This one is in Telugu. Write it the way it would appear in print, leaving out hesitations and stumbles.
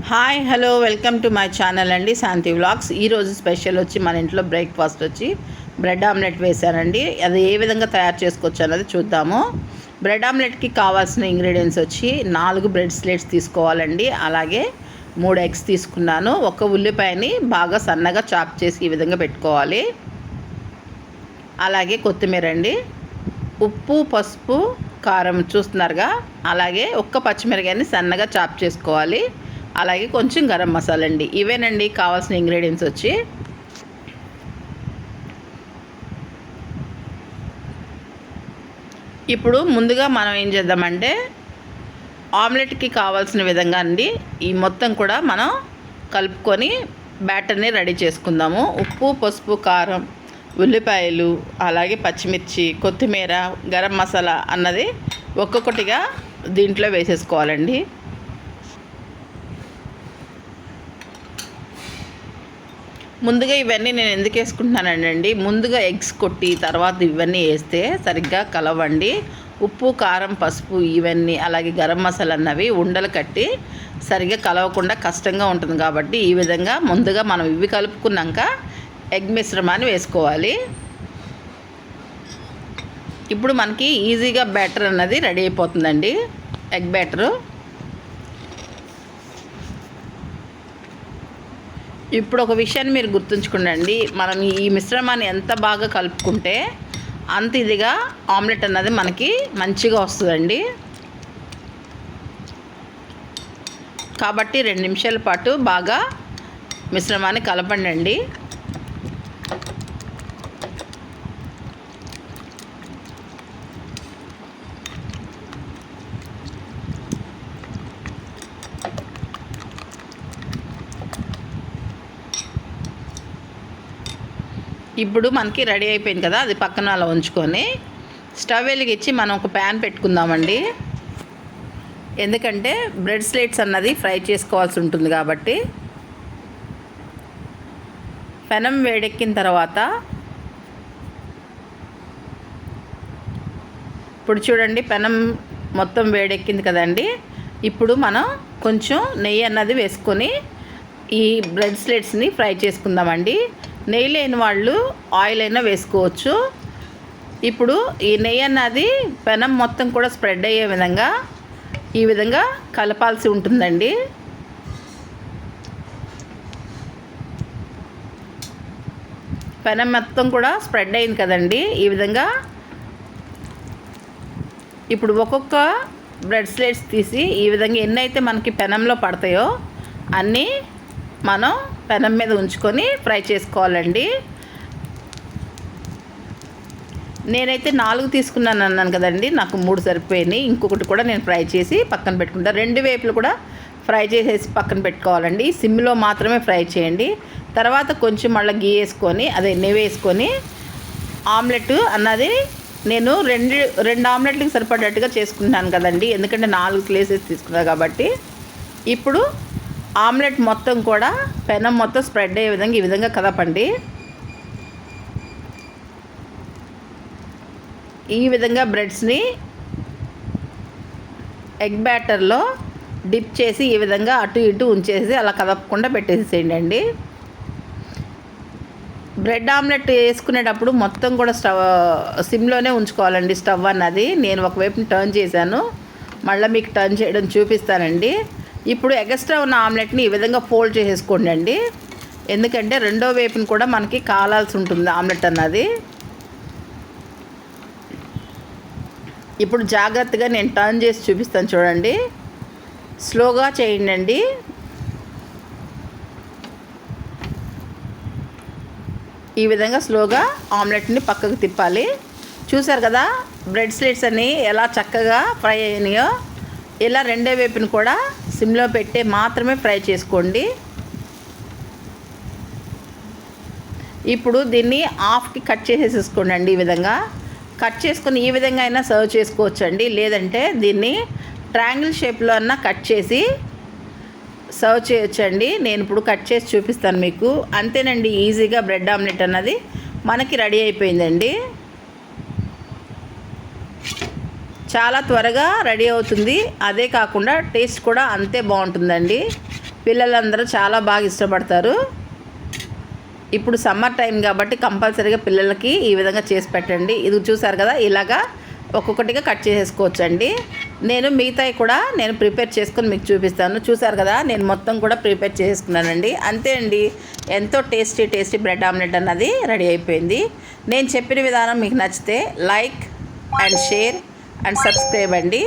Hi hello welcome to my channel అండి శాంతి వ్లాగ్స్. ఈరోజు స్పెషల్ వచ్చి మన ఇంట్లో బ్రేక్ఫాస్ట్ వచ్చి బ్రెడ్ ఆమ్లెట్ వేశానండి. అది ఏ విధంగా తయారు చేసుకోవచ్చు అన్నది చూద్దాము. బ్రెడ్ ఆమ్లెట్కి కావాల్సిన ఇంగ్రీడియంట్స్ వచ్చి 4 బ్రెడ్ స్లైడ్స్ తీసుకోవాలండి. అలాగే 3 ఎగ్స్ తీసుకున్నాను. ఒక ఉల్లిపాయని బాగా సన్నగా చాప్ చేసి ఈ విధంగా పెట్టుకోవాలి. అలాగే కొత్తిమీర అండి, ఉప్పు, పసుపు, కారం చూస్తున్నారుగా. అలాగే ఒక్క పచ్చిమిరకాయని సన్నగా చాప్ చేసుకోవాలి. అలాగే కొంచెం గరం మసాలా అండి. ఇవేనండి కావాల్సిన ఇంగ్రీడియంట్స్ వచ్చి. ఇప్పుడు ముందుగా మనం ఏం చేద్దామంటే ఆమ్లెట్కి కావాల్సిన విధంగా అండి ఈ మొత్తం కూడా మనం కలుపుకొని బ్యాటర్ని రెడీ చేసుకుందాము. ఉప్పు, పసుపు, కారం, ఉల్లిపాయలు, అలాగే పచ్చిమిర్చి, కొత్తిమీర, గరం మసాలా అన్నది ఒక్కొక్కటిగా దీంట్లో వేసేసుకోవాలండి. ముందుగా ఇవన్నీ నేను ఎందుకు వేసుకుంటున్నానండి, ముందుగా ఎగ్స్ కొట్టి తర్వాత ఇవన్నీ వేస్తే సరిగ్గా కలవండి. ఉప్పు, కారం, పసుపు ఇవన్నీ అలాగే గరం మసాలా అన్నవి ఉండలు కట్టి సరిగ్గా కలవకుండా కష్టంగా ఉంటుంది. కాబట్టి ఈ విధంగా ముందుగా మనం ఇవి కలుపుకున్నాక ఎగ్ మిశ్రమాన్ని వేసుకోవాలి. ఇప్పుడు మనకి ఈజీగా బ్యాటర్ అన్నది రెడీ అయిపోతుందండి, ఎగ్ బ్యాటరు. ఇప్పుడు ఒక విషయాన్ని మీరు గుర్తుంచుకోండి, మనం ఈ మిశ్రమాన్ని ఎంత బాగా కలుపుకుంటే అంత ఇదిగా ఆమ్లెట్ అన్నది మనకి మంచిగా వస్తుందండి. కాబట్టి 2 నిమిషాల పాటు బాగా మిశ్రమాన్ని కలపండి. ఇప్పుడు మనకి రెడీ అయిపోయింది కదా, అది పక్కన అలా ఉంచుకొని స్టవ్ వెలిగించి మనం ఒక ప్యాన్ పెట్టుకుందామండి. ఎందుకంటే బ్రెడ్ స్లైడ్స్ అన్నది ఫ్రై చేసుకోవాల్సి ఉంటుంది కాబట్టి. పెనం వేడెక్కిన తర్వాత ఇప్పుడు చూడండి, పెనం మొత్తం వేడెక్కింది కదండి. ఇప్పుడు మనం కొంచెం నెయ్యి అన్నది వేసుకొని ఈ బ్రెడ్ స్లైడ్స్ని ఫ్రై చేసుకుందామండి. నెయ్యి లేని వాళ్ళు ఆయిల్ అయినా వేసుకోవచ్చు. ఇప్పుడు ఈ నెయ్యి అన్నది పెనం మొత్తం కూడా స్ప్రెడ్ అయ్యే విధంగా ఈ విధంగా కలపాల్సి ఉంటుందండి. పెనం మొత్తం కూడా స్ప్రెడ్ అయింది కదండి. ఈ విధంగా ఇప్పుడు ఒక్కొక్క బ్రెడ్ స్లైడ్స్ తీసి ఈ విధంగా ఎన్నైతే మనకి పెనంలో పడతాయో అన్నీ మనం పెనం మీద ఉంచుకొని ఫ్రై చేసుకోవాలండి. నేనైతే 4 తీసుకున్నాను అన్నాను కదండి, నాకు 3 సరిపోయినాయి. ఇంకొకటి కూడా నేను ఫ్రై చేసి పక్కన పెట్టుకుంటాను. 2 వైపులు కూడా ఫ్రై చేసేసి పక్కన పెట్టుకోవాలండి. సిమ్లో మాత్రమే ఫ్రై చేయండి. తర్వాత కొంచెం మళ్ళీ గీ వేసుకొని నెయ్యి వేసుకొని ఆమ్లెట్ అన్నది నేను రెండు ఆమ్లెట్లకి సరిపడేట్టుగా చేసుకుంటున్నాను కదండి, ఎందుకంటే 4 ప్లేసెస్ తీసుకున్నాను కాబట్టి. ఇప్పుడు ఆమ్లెట్ మొత్తం కూడా పెనం మొత్తం స్ప్రెడ్ అయ్యే విధంగా ఈ విధంగా కదపండి. ఈ విధంగా బ్రెడ్స్ని ఎగ్ బ్యాటర్లో డిప్ చేసి ఈ విధంగా అటు ఇటు ఉంచేసి అలా కదపకుండా పెట్టేసేయండి. బ్రెడ్ ఆమ్లెట్ వేసుకునేటప్పుడు మొత్తం కూడా సిమ్లోనే ఉంచుకోవాలండి స్టవ్ అన్నది. నేను ఒకవైపు టర్న్ చేశాను, మళ్ళీ మీకు టర్న్ చేయడం చూపిస్తానండి. ఇప్పుడు ఎగస్ట్రా ఉన్న ఆమ్లెట్ని ఈ విధంగా ఫోల్డ్ చేసేసుకోండి, ఎందుకంటే రెండో వైపుని కూడా మనకి కాలాల్సి ఉంటుంది ఆమ్లెట్ అన్నది. ఇప్పుడు జాగ్రత్తగా నేను టర్న్ చేసి చూపిస్తాను చూడండి, స్లోగా చేయండి. ఈ విధంగా స్లోగా ఆమ్లెట్ని పక్కకు తిప్పాలి. చూసారు కదా బ్రెడ్ స్లైడ్స్ అన్నీ ఎలా చక్కగా ఫ్రై అయినాయో. ఇలా రెండో వైపుని కూడా సిమ్లో పెట్టి మాత్రమే ఫ్రై చేసుకోండి. ఇప్పుడు దీన్ని హాఫ్కి కట్ చేసేసుకోండి. ఈ విధంగా కట్ చేసుకొని ఈ విధంగా అయినా సర్వ్ చేసుకోవచ్చండి, లేదంటే దీన్ని ట్రయాంగిల్ షేప్లో అన్నా కట్ చేసి సర్వ్ చేయొచ్చండి. నేను ఇప్పుడు కట్ చేసి చూపిస్తాను మీకు. అంతేనండి, ఈజీగా బ్రెడ్ ఆమ్లెట్ అన్నది మనకి రెడీ అయిపోయిందండి. చాలా త్వరగా రెడీ అవుతుంది. అదే కాకుండా టేస్ట్ కూడా అంతే బాగుంటుందండి. పిల్లలందరూ చాలా బాగా ఇష్టపడతారు. ఇప్పుడు సమ్మర్ టైం కాబట్టి కంపల్సరీగా పిల్లలకి ఈ విధంగా చేసి పెట్టండి. ఇది చూసారు కదా, ఇలాగా ఒక్కొక్కటిగా కట్ చేసేసుకోవచ్చండి. నేను మిగతాయి కూడా నేను ప్రిపేర్ చేసుకొని మీకు చూపిస్తాను. చూసారు కదా, నేను మొత్తం కూడా ప్రిపేర్ చేసుకున్నానండి. అంతే అండి, ఎంతో టేస్టీ బ్రెడ్ ఆమ్లెట్ అన్నది రెడీ అయిపోయింది. నేను చెప్పిన విధానం మీకు నచ్చితే like and share and subscribe అండి.